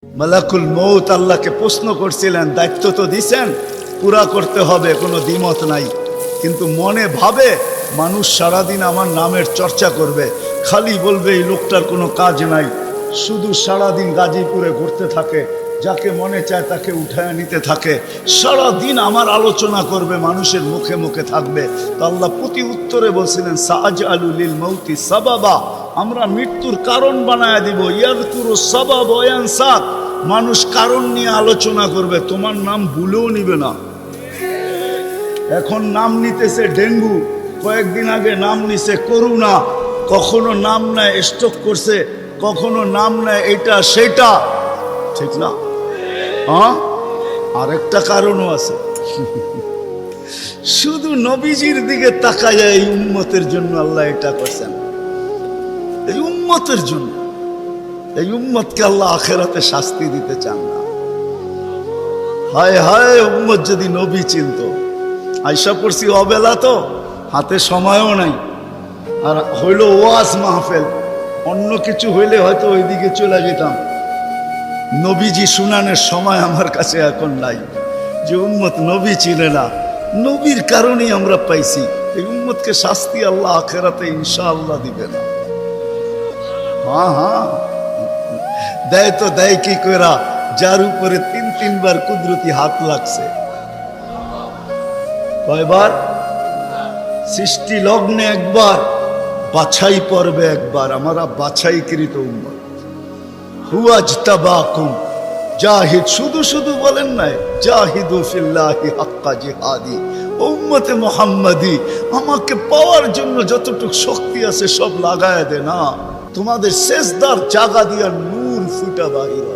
মালাকুল মউত আল্লাহকে প্রশ্ন করছিলেন, দায়িত্ব তো দিছেন, পুরা করতে হবে, কোনো দ্বিমত নাই। কিন্তু মনে ভাবে মানুষ সারাদিন আমার নামের চর্চা করবে, খালি বলবে এই লোকটার কোনো কাজ নাই, শুধু সারাদিন গাজীপুরে ঘুরতে থাকে, যাকে মনে চায় তাকে উঠায় নিতে থাকে, সারাদিন আমার আলোচনা করবে, মানুষের মুখে মুখে থাকবে। তো আল্লাহ প্রতি উত্তরে বলছিলেন, সাআজআলু লিল মাউতি সাবাবা, আমরা মৃত্যুর কারণ বানায় দিব। ইয়াযকুরু সাবাব ওয়া ইয়ানসাক, মানুষ কারণ নিয়ে আলোচনা করবে, তোমার নাম ভুলেও নিবে না। এখন নাম নিতেছে ডেঙ্গু, কয়েকদিন আগে নাম নিছে করোনা, কখনো নাম নেয় স্ট্রোক করছে, কখনো নাম নেয় এটা সেটা, ঠিক না? হ্যাঁ, আরেকটা কারণও আছে। শুধু নবীজির দিকে তাকায়, এই উম্মতের জন্য আল্লাহ এটা করছেন, এই উম্মতের জন্য। এই উম্মতকে আল্লাহ আখিরাতে শাস্তি দিতে চান না। হায় হায়, উম্মত যদি নবী চিনত। আয়সা পড়ছি অবেলা, তো হাতে সময়ও নাই, আর হইল ওয়াজ মাহফিল, অন্য কিছু হইলে হয়তো ওইদিকে চলে যেতাম। নবীজি শুনানের সময় আমার কাছে এখন নাই। যে উম্মত নবী চিনে না, নবীর কারণেই আমরা পাইছি। এই উম্মতকে শাস্তি আল্লাহ আখিরাতে ইনশাআল্লাহ দিবে না। হ্যাঁ হ্যাঁ, দেয় তো দেয় কি কইরা, যার উপরে তিনবার কুদরতি হাত লাগছে। কয়বার? সৃষ্টি লগ্নে একবার, বাছাই পর্বে একবার। আমরা বাছাইকৃত উম্মত। হুয়াজতাবাকুম, জাহিদ, শুধু শুধু বলেন নাই, জাহিদু ফিল্লাহি হাক্কা জিহাদি। উম্মতে মুহাম্মাদি, আমাকে পাওয়ার জন্য যতটুকু শক্তি আছে সব লাগায় দে না, তোমাদের সেজদার জায়গা দিয়া নূর ফুটা বাহির।